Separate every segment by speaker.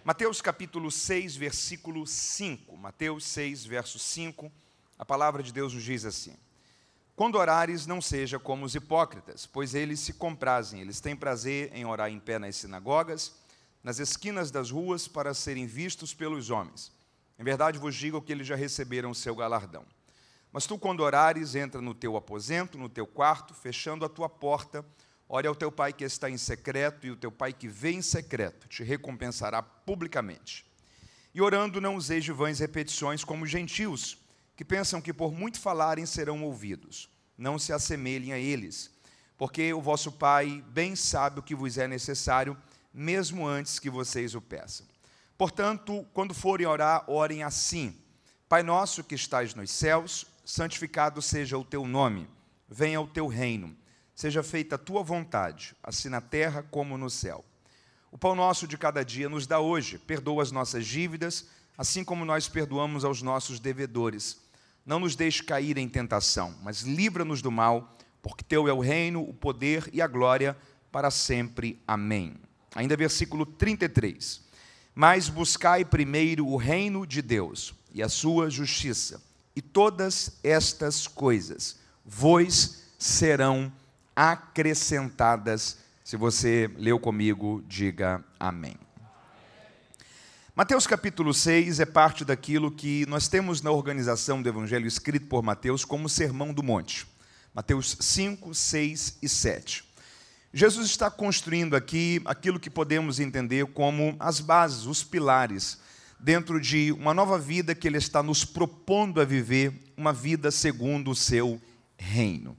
Speaker 1: Mateus capítulo 6, versículo 5. Mateus 6, verso 5, a palavra de Deus nos diz assim: quando orares, não seja como os hipócritas, pois eles se comprazem, eles têm prazer em orar em pé nas sinagogas, nas esquinas das ruas, para serem vistos pelos homens. Em verdade vos digo que eles já receberam o seu galardão. Mas tu, quando orares, entra no teu aposento, no teu quarto, fechando a tua porta, ore ao teu pai que está em secreto, e o teu pai que vê em secreto te recompensará publicamente. E orando, não useis de vãs repetições como os gentios, que pensam que por muito falarem serão ouvidos. Não se assemelhem a eles, porque o vosso Pai bem sabe o que vos é necessário, mesmo antes que vocês o peçam. Portanto, quando forem orar, orem assim: Pai nosso que estais nos céus, santificado seja o teu nome, venha o teu reino, seja feita a tua vontade, assim na terra como no céu. O pão nosso de cada dia nos dá hoje, perdoa as nossas dívidas, assim como nós perdoamos aos nossos devedores. Não nos deixe cair em tentação, mas livra-nos do mal, porque teu é o reino, o poder e a glória para sempre. Amém. Ainda versículo 33. Mas buscai primeiro o reino de Deus e a sua justiça, e todas estas coisas vos serão acrescentadas. Se você leu comigo, diga amém. Mateus capítulo 6 é parte daquilo que nós temos na organização do Evangelho escrito por Mateus como o Sermão do Monte. Mateus 5, 6 e 7. Jesus está construindo aqui aquilo que podemos entender como as bases, os pilares, dentro de uma nova vida que Ele está nos propondo a viver, uma vida segundo o seu reino.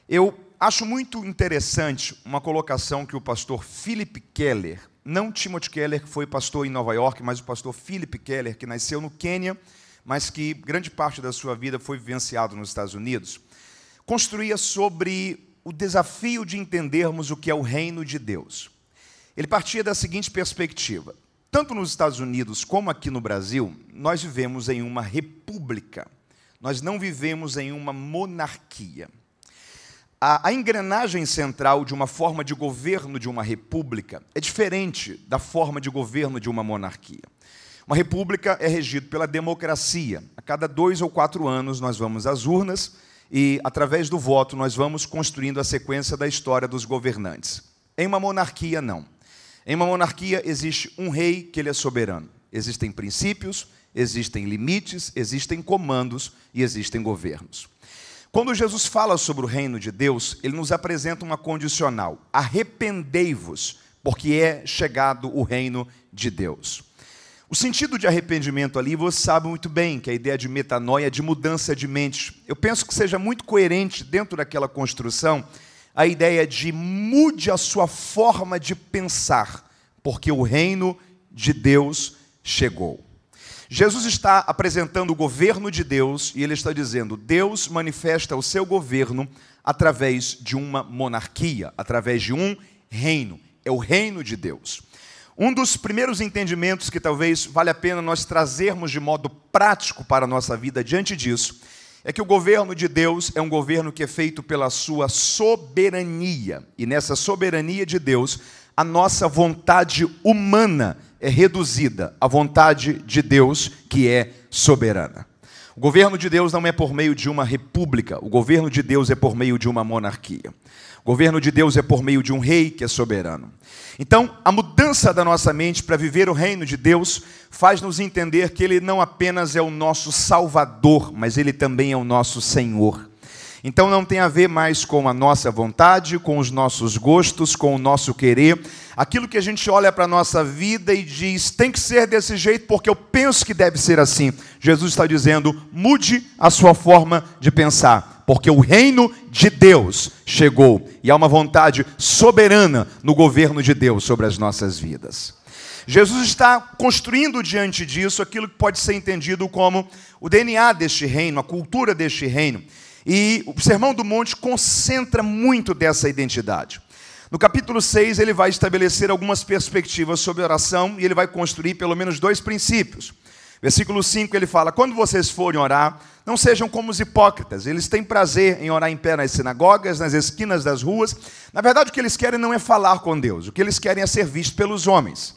Speaker 1: Eu acho muito interessante uma colocação que o pastor Philip Keller, não Timothy Keller, que foi pastor em Nova York, mas o pastor Philip Keller, que nasceu no Quênia, mas que grande parte da sua vida foi vivenciado nos Estados Unidos, construía sobre o desafio de entendermos o que é o reino de Deus. Ele partia da seguinte perspectiva: tanto nos Estados Unidos como aqui no Brasil, nós vivemos em uma república, nós não vivemos em uma monarquia. A engrenagem central de uma forma de governo de uma república é diferente da forma de governo de uma monarquia. Uma república é regida pela democracia. A cada 2 ou 4 anos nós vamos às urnas e, através do voto, nós vamos construindo a sequência da história dos governantes. Em uma monarquia, não. Em uma monarquia existe um rei que ele é soberano. Existem princípios, existem limites, existem comandos e existem governos. Quando Jesus fala sobre o reino de Deus, ele nos apresenta uma condicional: arrependei-vos, porque é chegado o reino de Deus. O sentido de arrependimento ali, você sabe muito bem, que é a ideia de metanoia, de mudança de mente. Eu penso que seja muito coerente dentro daquela construção a ideia de mude a sua forma de pensar, porque o reino de Deus chegou. Jesus está apresentando o governo de Deus e ele está dizendo: Deus manifesta o seu governo através de uma monarquia, através de um reino. É o reino de Deus. Um dos primeiros entendimentos que talvez vale a pena nós trazermos de modo prático para a nossa vida diante disso é que o governo de Deus é um governo que é feito pela sua soberania. E nessa soberania de Deus, a nossa vontade humana é reduzida à vontade de Deus, que é soberana. O governo de Deus não é por meio de uma república, o governo de Deus é por meio de uma monarquia. O governo de Deus é por meio de um rei que é soberano. Então, a mudança da nossa mente para viver o reino de Deus faz-nos entender que Ele não apenas é o nosso Salvador, mas Ele também é o nosso Senhor. Então não tem a ver mais com a nossa vontade, com os nossos gostos, com o nosso querer. Aquilo que a gente olha para a nossa vida e diz: tem que ser desse jeito porque eu penso que deve ser assim. Jesus está dizendo: mude a sua forma de pensar, porque o reino de Deus chegou. E há uma vontade soberana no governo de Deus sobre as nossas vidas. Jesus está construindo diante disso aquilo que pode ser entendido como o DNA deste reino, a cultura deste reino. E o Sermão do Monte concentra muito dessa identidade. No capítulo 6, ele vai estabelecer algumas perspectivas sobre oração e ele vai construir pelo menos 2 princípios. Versículo 5, ele fala: quando vocês forem orar, não sejam como os hipócritas. Eles têm prazer em orar em pé nas sinagogas, nas esquinas das ruas. Na verdade, o que eles querem não é falar com Deus. O que eles querem é ser vistos pelos homens.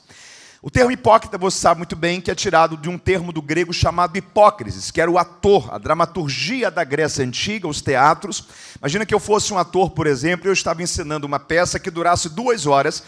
Speaker 1: O termo hipócrita, você sabe muito bem, que é tirado de um termo do grego chamado hipócrisis, que era o ator, a dramaturgia da Grécia Antiga, os teatros. Imagina que eu fosse um ator, por exemplo, e eu estava encenando uma peça que durasse 2 horas.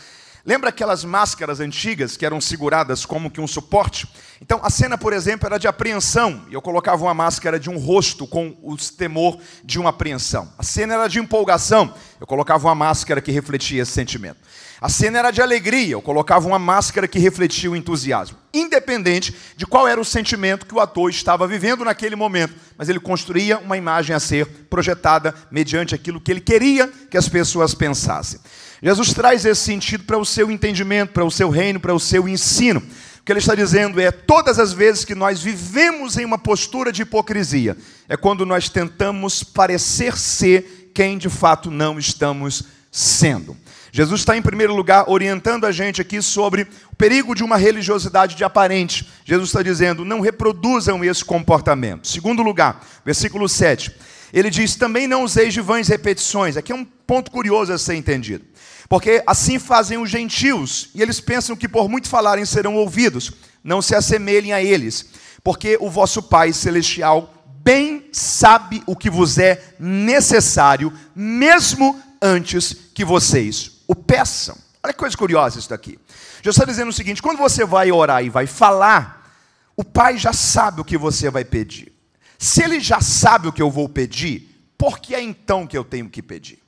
Speaker 1: Lembra aquelas máscaras antigas que eram seguradas como que um suporte? Então, a cena, por exemplo, era de apreensão, e eu colocava uma máscara de um rosto com o temor de uma apreensão. A cena era de empolgação, eu colocava uma máscara que refletia esse sentimento. A cena era de alegria, eu colocava uma máscara que refletia o entusiasmo. Independente de qual era o sentimento que o ator estava vivendo naquele momento, mas ele construía uma imagem a ser projetada mediante aquilo que ele queria que as pessoas pensassem. Jesus traz esse sentido para o seu entendimento, para o seu reino, para o seu ensino. O que ele está dizendo é, todas as vezes que nós vivemos em uma postura de hipocrisia, é quando nós tentamos parecer ser quem de fato não estamos sendo. Jesus está, em primeiro lugar, orientando a gente aqui sobre o perigo de uma religiosidade de aparente. Jesus está dizendo, não reproduzam esse comportamento. Segundo lugar, versículo 7, ele diz, também não useis de vãs repetições. Aqui é um ponto curioso a ser entendido. Porque assim fazem os gentios, e eles pensam que por muito falarem serão ouvidos. Não se assemelhem a eles, porque o vosso Pai Celestial bem sabe o que vos é necessário, mesmo antes que vocês o peçam. Olha que coisa curiosa isso daqui. Jesus está dizendo o seguinte, quando você vai orar e vai falar, o Pai já sabe o que você vai pedir. Se Ele já sabe o que eu vou pedir, por que é então que eu tenho que pedir?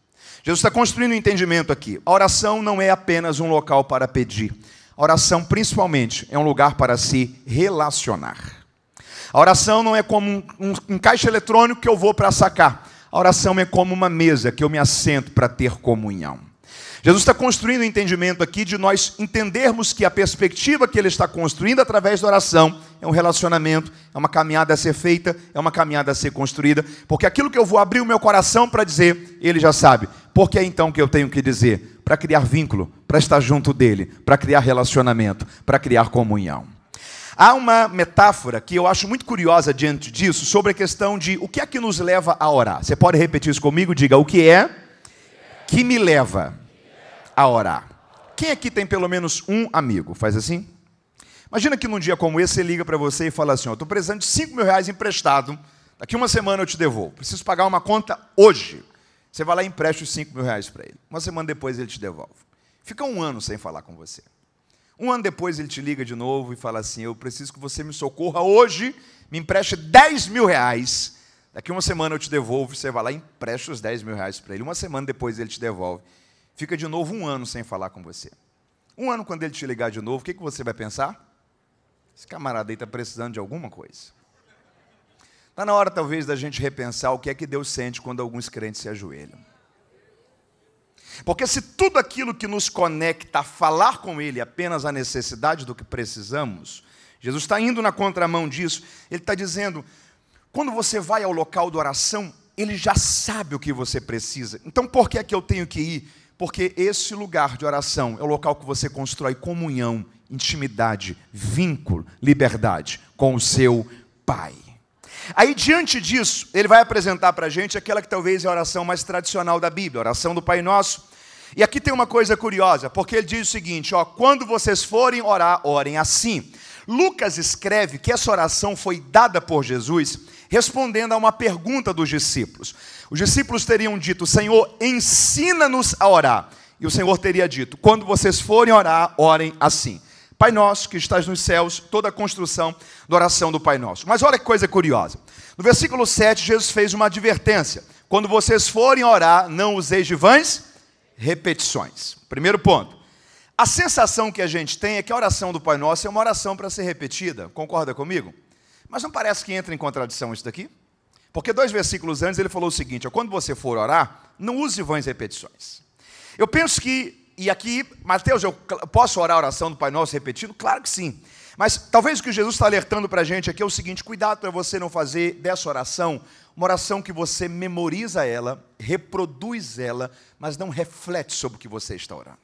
Speaker 1: Jesus está construindo um entendimento aqui. A oração não é apenas um local para pedir. A oração, principalmente, é um lugar para se relacionar. A oração não é como um caixa eletrônico que eu vou para sacar. A oração é como uma mesa que eu me assento para ter comunhão. Jesus está construindo um entendimento aqui de nós entendermos que a perspectiva que Ele está construindo através da oração é um relacionamento, é uma caminhada a ser feita, é uma caminhada a ser construída, porque aquilo que eu vou abrir o meu coração para dizer, Ele já sabe. Por que é então que eu tenho que dizer? Para criar vínculo, para estar junto dEle, para criar relacionamento, para criar comunhão. Há uma metáfora que eu acho muito curiosa diante disso, sobre a questão de o que é que nos leva a orar. Você pode repetir isso comigo? Diga, o que é que me leva a orar? Quem aqui tem pelo menos um amigo? Faz assim? Imagina que num dia como esse, ele liga para você e fala assim, estou precisando de 5 mil reais emprestado, daqui uma semana eu te devolvo. Preciso pagar uma conta hoje. Você vai lá e empresta os 5 mil reais para ele. Uma semana depois ele te devolve. Fica 1 ano sem falar com você. 1 ano depois ele te liga de novo e fala assim, eu preciso que você me socorra hoje, me empreste 10 mil reais. Daqui uma semana eu te devolvo, você vai lá e empresta os 10 mil reais para ele. Uma semana depois ele te devolve. Fica de novo 1 ano sem falar com você. 1 ano quando ele te ligar de novo, o que você vai pensar? Esse camarada aí está precisando de alguma coisa. Está na hora talvez da gente repensar o que é que Deus sente quando alguns crentes se ajoelham. Porque se tudo aquilo que nos conecta a falar com Ele é apenas a necessidade do que precisamos, Jesus está indo na contramão disso, Ele está dizendo, quando você vai ao local de oração, Ele já sabe o que você precisa. Então por que é que eu tenho que ir? Porque esse lugar de oração é o local que você constrói comunhão, intimidade, vínculo, liberdade com o seu Pai. Aí, diante disso, ele vai apresentar para a gente aquela que talvez é a oração mais tradicional da Bíblia, a oração do Pai Nosso. E aqui tem uma coisa curiosa, porque ele diz o seguinte, quando vocês forem orar, orem assim. Lucas escreve que essa oração foi dada por Jesus, respondendo a uma pergunta dos discípulos. Os discípulos teriam dito, Senhor, ensina-nos a orar. E o Senhor teria dito, quando vocês forem orar, orem assim. Pai Nosso, que estás nos céus, toda a construção da oração do Pai Nosso. Mas olha que coisa curiosa. No versículo 7, Jesus fez uma advertência. Quando vocês forem orar, não useis de vãs repetições. Primeiro ponto. A sensação que a gente tem é que a oração do Pai Nosso é uma oração para ser repetida. Concorda comigo? Mas não parece que entra em contradição isso daqui? Porque 2 versículos antes ele falou o seguinte, quando você for orar, não use vãs repetições. Eu penso que, e aqui, Mateus, eu posso orar a oração do Pai Nosso repetindo? Claro que sim. Mas talvez o que Jesus está alertando para a gente aqui é o seguinte, cuidado para você não fazer dessa oração uma oração que você memoriza ela, reproduz ela, mas não reflete sobre o que você está orando.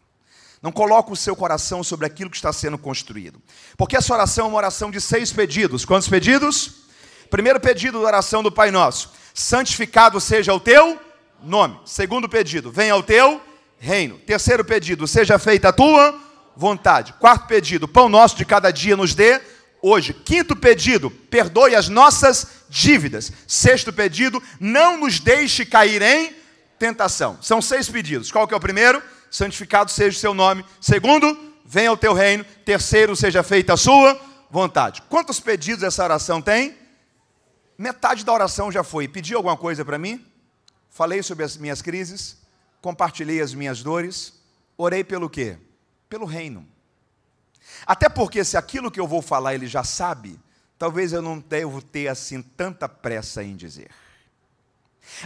Speaker 1: Não coloca o seu coração sobre aquilo que está sendo construído. Porque essa oração é uma oração de 6 pedidos. Quantos pedidos? Primeiro pedido da oração do Pai Nosso. Santificado seja o teu nome. Segundo pedido, venha o teu reino. Terceiro pedido, seja feita a tua vontade. Quarto pedido, pão nosso de cada dia nos dê hoje. Quinto pedido, perdoe as nossas dívidas. Sexto pedido, não nos deixe cair em tentação. São 6 pedidos. Qual que é o primeiro? Santificado seja o seu nome. Segundo, venha o teu reino. Terceiro, seja feita a sua vontade. Quantos pedidos essa oração tem? Metade da oração já foi. Pediu alguma coisa para mim? Falei sobre as minhas crises, compartilhei as minhas dores, orei pelo quê? Pelo reino. Até porque se aquilo que eu vou falar ele já sabe, talvez eu não devo ter assim tanta pressa em dizer.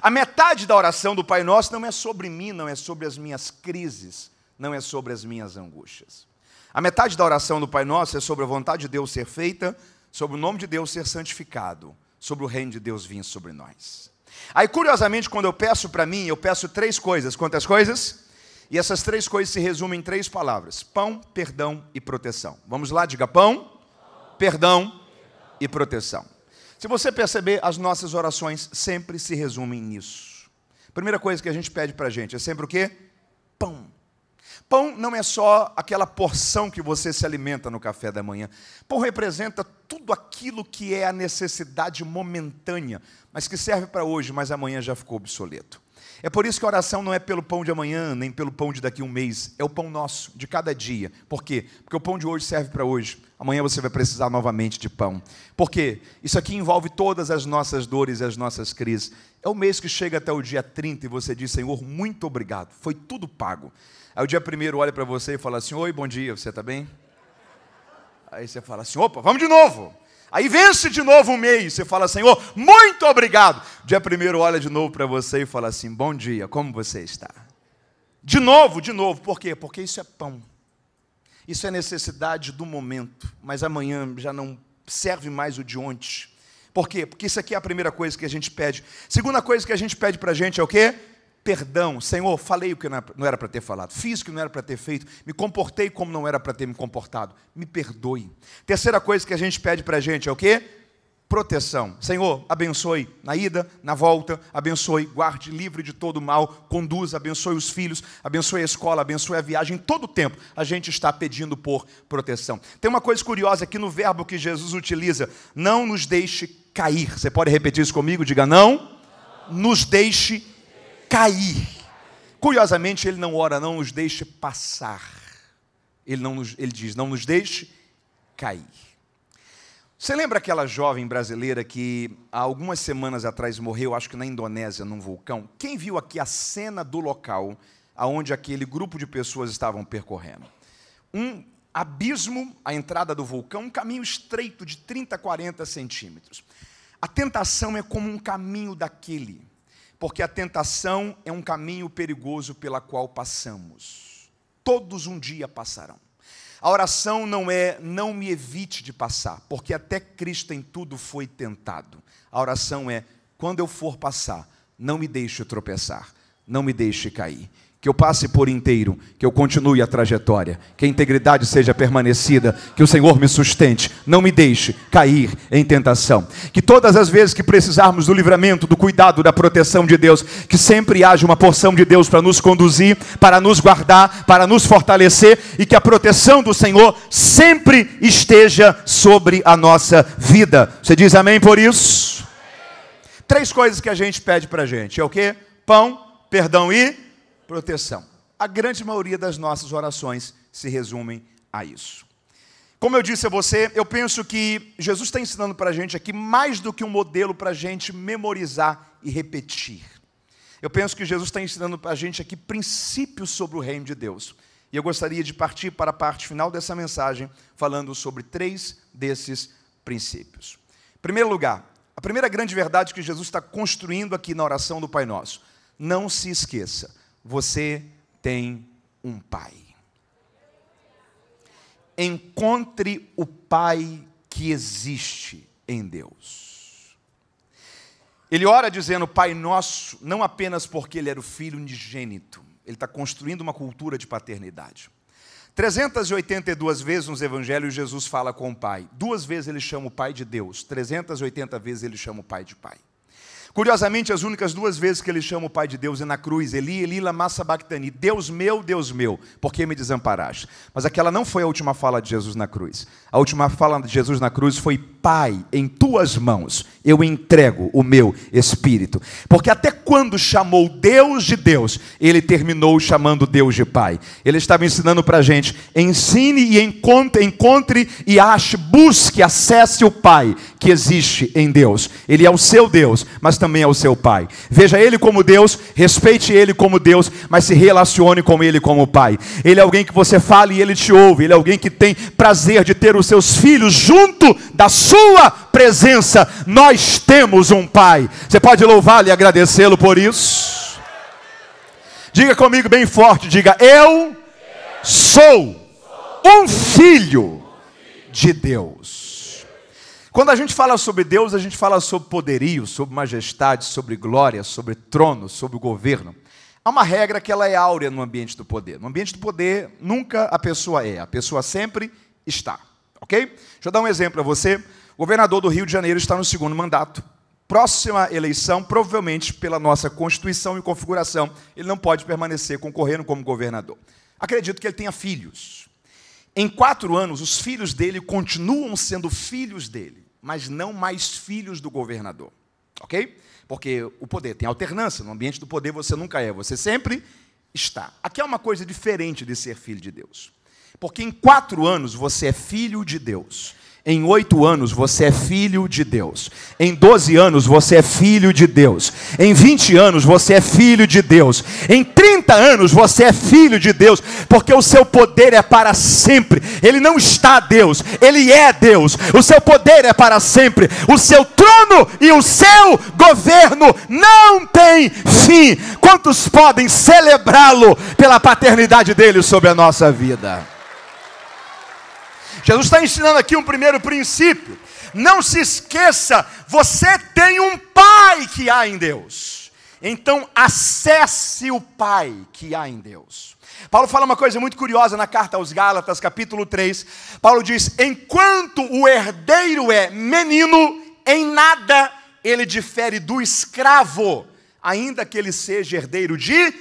Speaker 1: A metade da oração do Pai Nosso não é sobre mim, não é sobre as minhas crises, não é sobre as minhas angústias. A metade da oração do Pai Nosso é sobre a vontade de Deus ser feita, sobre o nome de Deus ser santificado, sobre o reino de Deus vir sobre nós. Aí, curiosamente, quando eu peço para mim, eu peço 3 coisas. Quantas coisas? E essas 3 coisas se resumem em 3 palavras: pão, perdão e proteção. Vamos lá, diga pão, perdão e proteção. Se você perceber, as nossas orações sempre se resumem nisso. Primeira coisa que a gente pede para a gente é sempre o quê? Pão. Pão não é só aquela porção que você se alimenta no café da manhã. Pão representa tudo aquilo que é a necessidade momentânea, mas que serve para hoje, mas amanhã já ficou obsoleto. É por isso que a oração não é pelo pão de amanhã, nem pelo pão de daqui a um mês. É o pão nosso, de cada dia. Por quê? Porque o pão de hoje serve para hoje. Amanhã você vai precisar novamente de pão. Por quê? Isso aqui envolve todas as nossas dores e as nossas crises. É o mês que chega até o dia 30 e você diz: Senhor, muito obrigado. Foi tudo pago. Aí o dia 1º olha para você e fala assim: oi, bom dia, você está bem? Aí você fala assim: opa, vamos de novo. Aí vence de novo um mês, você fala: Senhor, muito obrigado. Dia 1º olha de novo para você e fala assim: bom dia, como você está? De novo, por quê? Porque isso é pão. Isso é necessidade do momento, mas amanhã já não serve mais o de ontem. Por quê? Porque isso aqui é a primeira coisa que a gente pede. Segunda coisa que a gente pede para a gente é o quê? Perdão. Senhor, falei o que não era para ter falado, fiz o que não era para ter feito, me comportei como não era para ter me comportado, me perdoe. Terceira coisa que a gente pede para a gente é o quê? Proteção. Senhor, abençoe na ida, na volta, abençoe, guarde, livre de todo mal, conduza, abençoe os filhos, abençoe a escola, abençoe a viagem. Todo tempo a gente está pedindo por proteção. Tem uma coisa curiosa aqui no verbo que Jesus utiliza: não nos deixe cair. Você pode repetir isso comigo? Diga: não nos deixe cair. Curiosamente, ele não ora: não nos deixe passar. Ele diz: não nos deixe cair. Você lembra aquela jovem brasileira que há algumas semanas atrás morreu, acho que na Indonésia, num vulcão? Quem viu aqui a cena do local aonde aquele grupo de pessoas estavam percorrendo? Um abismo, a entrada do vulcão, um caminho estreito de 30 a 40 centímetros. A tentação é como um caminho daquele, porque a tentação é um caminho perigoso pela qual passamos. Todos um dia passarão. A oração não é: não me evite de passar, porque até Cristo em tudo foi tentado. A oração é: quando eu for passar, não me deixe tropeçar, não me deixe cair. Que eu passe por inteiro, que eu continue a trajetória, que a integridade seja permanecida, que o Senhor me sustente, não me deixe cair em tentação. Que todas as vezes que precisarmos do livramento, do cuidado, da proteção de Deus, que sempre haja uma porção de Deus para nos conduzir, para nos guardar, para nos fortalecer, e que a proteção do Senhor sempre esteja sobre a nossa vida. Você diz amém por isso? 3 coisas que a gente pede para a gente: é o quê? Pão, perdão e proteção. A grande maioria das nossas orações se resumem a isso. Como eu disse a você, eu penso que Jesus está ensinando para a gente aqui mais do que um modelo para a gente memorizar e repetir. Eu penso que Jesus está ensinando para a gente aqui princípios sobre o reino de Deus. E eu gostaria de partir para a parte final dessa mensagem falando sobre 3 desses princípios. Em primeiro lugar, a primeira grande verdade que Jesus está construindo aqui na oração do Pai Nosso: não se esqueça, você tem um Pai. Encontre o Pai que existe em Deus. Ele ora dizendo Pai Nosso, não apenas porque ele era o Filho unigênito. Ele está construindo uma cultura de paternidade. 382 vezes nos Evangelhos Jesus fala com o Pai. 2 vezes ele chama o Pai de Deus. 380 vezes ele chama o Pai de Pai. Curiosamente, as únicas duas vezes que ele chama o Pai de Deus é na cruz. Eli, Eli, lama sabachthani. Deus meu, por que me desamparaste? Mas aquela não foi a última fala de Jesus na cruz. A última fala de Jesus na cruz foi: Pai, em tuas mãos eu entrego o meu espírito. Porque até quando chamou Deus de Deus, ele terminou chamando Deus de Pai. Ele estava ensinando para a gente: ensine e encontre e ache, busque, acesse o Pai que existe em Deus. Ele é o seu Deus, mas também é o seu Pai. Veja Ele como Deus, respeite Ele como Deus, mas se relacione com Ele como Pai. Ele é alguém que você fala e Ele te ouve. Ele é alguém que tem prazer de ter os seus filhos junto da sua presença. Nós temos um Pai. Você pode louvá-lo e agradecê-lo por isso? Diga comigo bem forte, diga: eu sou um filho de Deus. Quando a gente fala sobre Deus, a gente fala sobre poderio, sobre majestade, sobre glória, sobre trono, sobre o governo. Há uma regra que ela é áurea no ambiente do poder. No ambiente do poder, nunca a pessoa é, a pessoa sempre está. Ok? Deixa eu dar um exemplo para você. O governador do Rio de Janeiro está no segundo mandato. Próxima eleição, provavelmente pela nossa Constituição e configuração, ele não pode permanecer concorrendo como governador. Acredito que ele tenha filhos. Em 4 anos, os filhos dele continuam sendo filhos dele, mas não mais filhos do governador. Ok? Porque o poder tem alternância. No ambiente do poder você nunca é, você sempre está. Aqui é uma coisa diferente de ser filho de Deus. Porque em 4 anos você é filho de Deus. Em 8 anos você é filho de Deus. Em 12 anos você é filho de Deus. Em 20 anos você é filho de Deus. Em 30 anos você é filho de Deus. Porque o seu poder é para sempre. Ele não está Deus, Ele é Deus. O seu poder é para sempre. O seu trono e o seu governo não tem fim. Quantos podem celebrá-lo pela paternidade dele sobre a nossa vida? Jesus está ensinando aqui um primeiro princípio. Não se esqueça, você tem um Pai que há em Deus. Então acesse o Pai que há em Deus. Paulo fala uma coisa muito curiosa na carta aos Gálatas, capítulo 3. Paulo diz: enquanto o herdeiro é menino, em nada ele difere do escravo, ainda que ele seja herdeiro de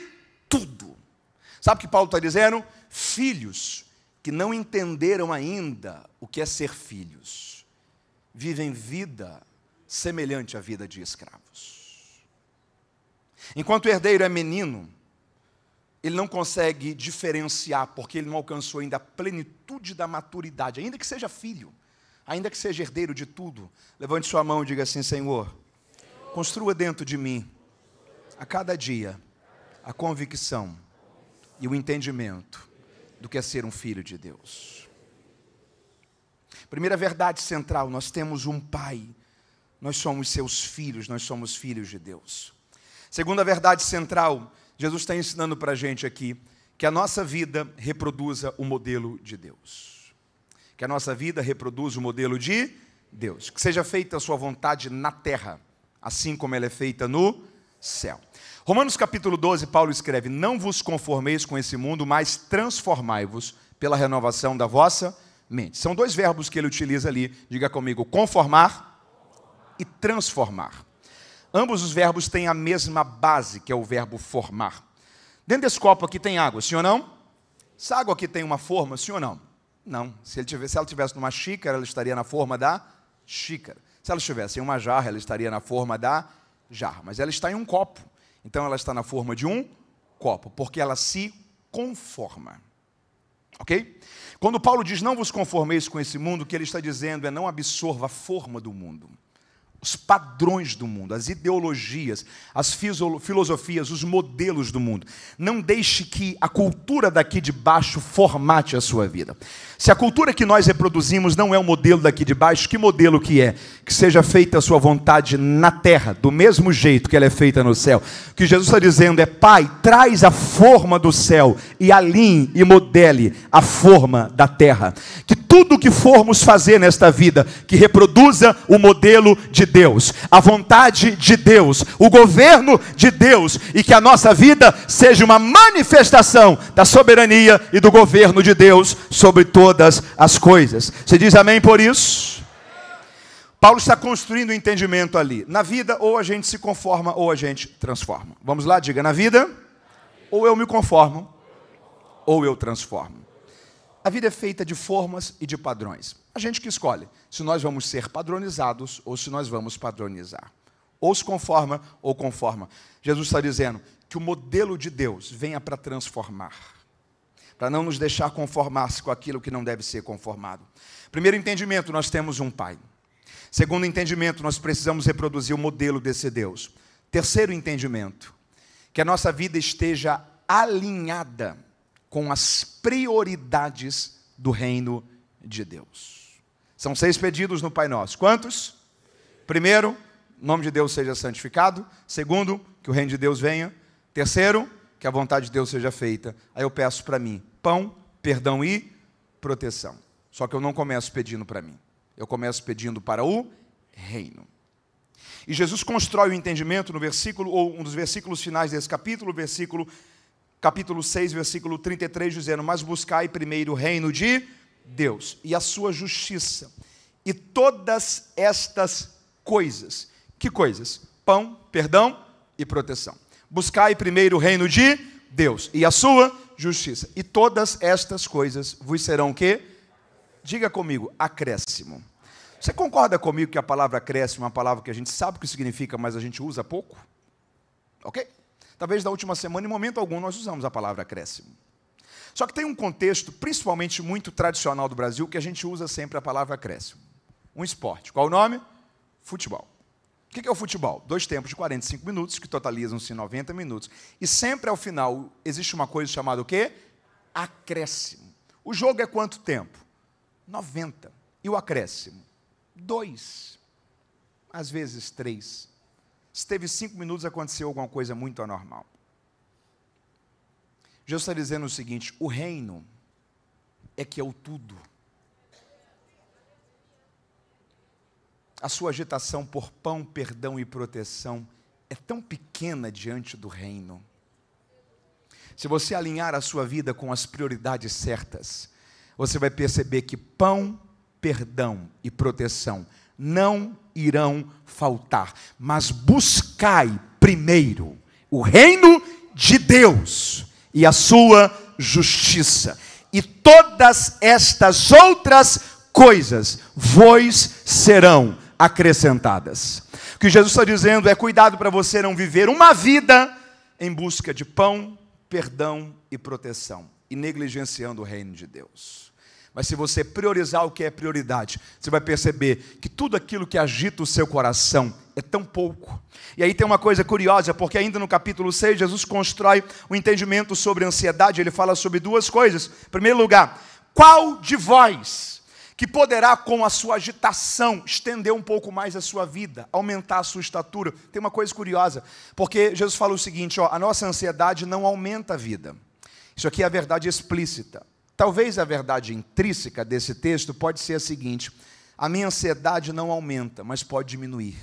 Speaker 1: tudo. Sabe o que Paulo está dizendo? Filhos que não entenderam ainda o que é ser filhos, vivem vida semelhante à vida de escravos. Enquanto o herdeiro é menino, ele não consegue diferenciar, porque ele não alcançou ainda a plenitude da maturidade, ainda que seja filho, ainda que seja herdeiro de tudo. Levante sua mão e diga assim: Senhor, construa dentro de mim, a cada dia, a convicção e o entendimento do que é ser um filho de Deus. Primeira verdade central: nós temos um Pai, nós somos seus filhos, nós somos filhos de Deus. Segunda verdade central, Jesus está ensinando para a gente aqui, que a nossa vida reproduza o modelo de Deus. Que a nossa vida reproduza o modelo de Deus. Que seja feita a sua vontade na terra, assim como ela é feita no céu. Romanos capítulo 12, Paulo escreve: não vos conformeis com esse mundo, mas transformai-vos pela renovação da vossa mente. São 2 verbos que ele utiliza ali, diga comigo: conformar e transformar. Ambos os verbos têm a mesma base, que é o verbo formar. Dentro desse copo aqui tem água, sim ou não? Essa água aqui tem uma forma, sim ou não? Não. Se ela estivesse numa xícara, ela estaria na forma da xícara. Se ela estivesse em uma jarra, ela estaria na forma da jarra. Mas ela está em um copo. Então ela está na forma de um copo, porque ela se conforma. Ok? Quando Paulo diz: não vos conformeis com esse mundo, o que ele está dizendo é: não absorva a forma do mundo, os padrões do mundo, as ideologias, as filosofias, os modelos do mundo. Não deixe que a cultura daqui de baixo formate a sua vida. Se a cultura que nós reproduzimos não é o modelo daqui de baixo, que modelo que é? Que seja feita a sua vontade na terra, do mesmo jeito que ela é feita no céu. O que Jesus está dizendo é: Pai, traz a forma do céu e alinhe e modele a forma da terra. Que tudo o que formos fazer nesta vida, que reproduza o modelo de Deus, a vontade de Deus, o governo de Deus, e que a nossa vida seja uma manifestação da soberania e do governo de Deus sobre todas as coisas. Você diz amém por isso? Paulo está construindo um entendimento ali. Na vida, ou a gente se conforma, ou a gente transforma. Vamos lá, diga, na vida, ou eu me conformo, ou eu transformo. A vida é feita de formas e de padrões. A gente que escolhe se nós vamos ser padronizados ou se nós vamos padronizar. Ou se conforma ou conforma. Jesus está dizendo que o modelo de Deus venha para transformar, para não nos deixar conformar-se com aquilo que não deve ser conformado. Primeiro entendimento, nós temos um Pai. Segundo entendimento, nós precisamos reproduzir o modelo desse Deus. Terceiro entendimento, que a nossa vida esteja alinhada com as prioridades do reino de Deus. São 6 pedidos no Pai Nosso. Quantos? Primeiro, o nome de Deus seja santificado. Segundo, que o reino de Deus venha. Terceiro, que a vontade de Deus seja feita. Aí eu peço para mim pão, perdão e proteção. Só que eu não começo pedindo para mim. Eu começo pedindo para o reino. E Jesus constrói o entendimento no versículo, ou um dos versículos finais desse capítulo 6, versículo 33, dizendo: mas buscai primeiro o reino de Deus e a sua justiça, e todas estas coisas. Que coisas? Pão, perdão e proteção. Buscai primeiro o reino de Deus e a sua justiça, e todas estas coisas vos serão o quê? Diga comigo, acréscimo. Você concorda comigo que a palavra acréscimo é uma palavra que a gente sabe o que significa, mas a gente usa pouco? Ok? Talvez na última semana, em momento algum, nós usamos a palavra acréscimo. Só que tem um contexto, principalmente muito tradicional do Brasil, que a gente usa sempre a palavra acréscimo. Um esporte. Qual o nome? Futebol. O que é o futebol? 2 tempos de 45 minutos, que totalizam-se 90 minutos. E sempre ao final existe uma coisa chamada o quê? Acréscimo. O jogo é quanto tempo? 90. E o acréscimo? 2. Às vezes 3. Se teve 5 minutos, aconteceu alguma coisa muito anormal. Jesus está dizendo o seguinte: o reino é que é o tudo. A sua agitação por pão, perdão e proteção é tão pequena diante do reino. Se você alinhar a sua vida com as prioridades certas, você vai perceber que pão, perdão e proteção não irão faltar. Mas buscai primeiro o reino de Deus e a sua justiça, e todas estas outras coisas vos serão acrescentadas. O que Jesus está dizendo é: cuidado para você não viver uma vida em busca de pão, perdão e proteção, e negligenciando o reino de Deus. Mas se você priorizar o que é prioridade, você vai perceber que tudo aquilo que agita o seu coração é tão pouco. E aí tem uma coisa curiosa, porque ainda no capítulo 6, Jesus constrói um entendimento sobre ansiedade. Ele fala sobre 2 coisas. Em primeiro lugar, qual de vós que poderá, com a sua agitação, estender um pouco mais a sua vida, aumentar a sua estatura? Tem uma coisa curiosa, porque Jesus fala o seguinte: a nossa ansiedade não aumenta a vida. Isso aqui é a verdade explícita. Talvez a verdade intrínseca desse texto pode ser a seguinte: a minha ansiedade não aumenta, mas pode diminuir,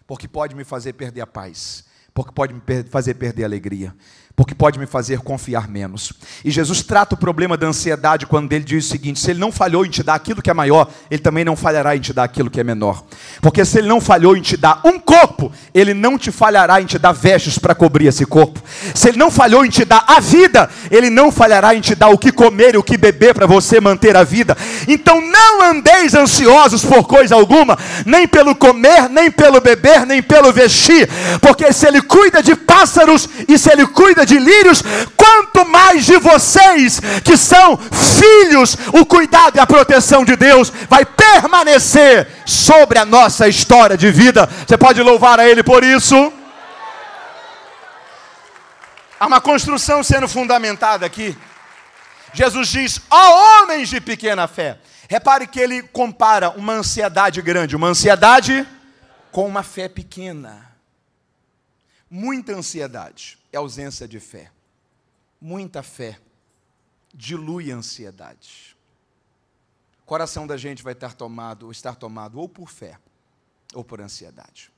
Speaker 1: porque pode me fazer perder a paz, porque pode me fazer perder a alegria, porque pode me fazer confiar menos. E Jesus trata o problema da ansiedade quando ele diz o seguinte: se ele não falhou em te dar aquilo que é maior, ele também não falhará em te dar aquilo que é menor. Porque se ele não falhou em te dar um corpo, ele não te falhará em te dar vestes para cobrir esse corpo. Se ele não falhou em te dar a vida, ele não falhará em te dar o que comer e o que beber para você manter a vida. Então não andeis ansiosos por coisa alguma, nem pelo comer, nem pelo beber, nem pelo vestir, porque se ele cuida de pássaros e se ele cuida de lírios, quanto mais de vocês que são filhos, o cuidado e a proteção de Deus vai permanecer sobre a nossa história de vida. Você pode louvar a Ele por isso? Há uma construção sendo fundamentada aqui. Jesus diz: ó homens de pequena fé. Repare que ele compara uma ansiedade grande, uma ansiedade com uma fé pequena. Muita ansiedade é ausência de fé. Muita fé dilui a ansiedade. O coração da gente vai estar tomado ou por fé ou por ansiedade.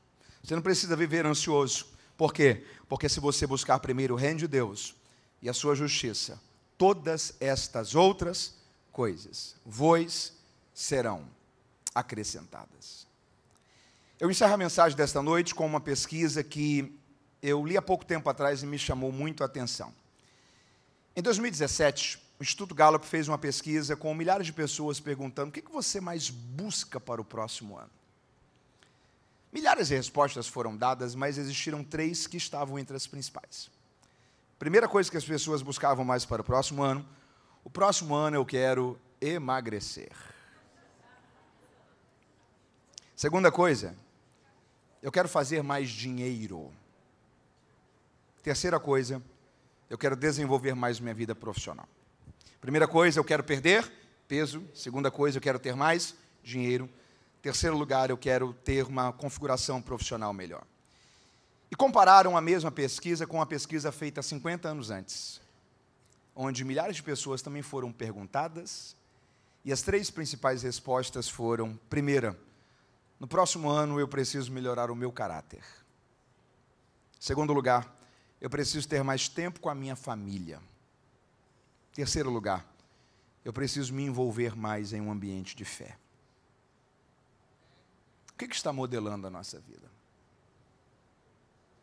Speaker 1: Você não precisa viver ansioso. Por quê? Porque se você buscar primeiro o reino de Deus e a sua justiça, todas estas outras coisas vos serão acrescentadas. Eu encerro a mensagem desta noite com uma pesquisa que eu li há pouco tempo atrás e me chamou muito a atenção. Em 2017, o Instituto Gallup fez uma pesquisa com milhares de pessoas perguntando: o que você mais busca para o próximo ano? Milhares de respostas foram dadas, mas existiram 3 que estavam entre as principais. Primeira coisa que as pessoas buscavam mais para o próximo ano eu quero emagrecer. Segunda coisa, eu quero fazer mais dinheiro. Terceira coisa, eu quero desenvolver mais minha vida profissional. Primeira coisa, eu quero perder peso. Segunda coisa, eu quero ter mais dinheiro. Terceiro lugar, eu quero ter uma configuração profissional melhor. E compararam a mesma pesquisa com uma pesquisa feita 50 anos antes, onde milhares de pessoas também foram perguntadas, e as 3 principais respostas foram: primeira, no próximo ano eu preciso melhorar o meu caráter. Segundo lugar, eu preciso ter mais tempo com a minha família. Terceiro lugar, eu preciso me envolver mais em um ambiente de fé. O que está modelando a nossa vida?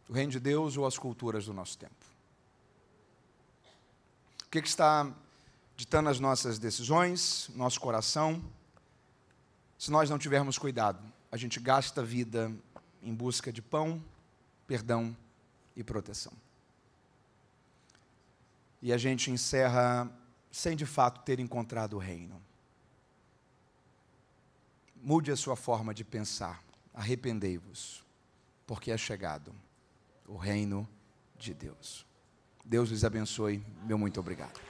Speaker 1: O reino de Deus ou as culturas do nosso tempo? O que está ditando as nossas decisões, nosso coração? Se nós não tivermos cuidado, a gente gasta a vida em busca de pão, perdão e proteção. E a gente encerra sem de fato ter encontrado o reino. Mude a sua forma de pensar. Arrependei-vos, porque é chegado o reino de Deus. Deus lhes abençoe. Meu muito obrigado.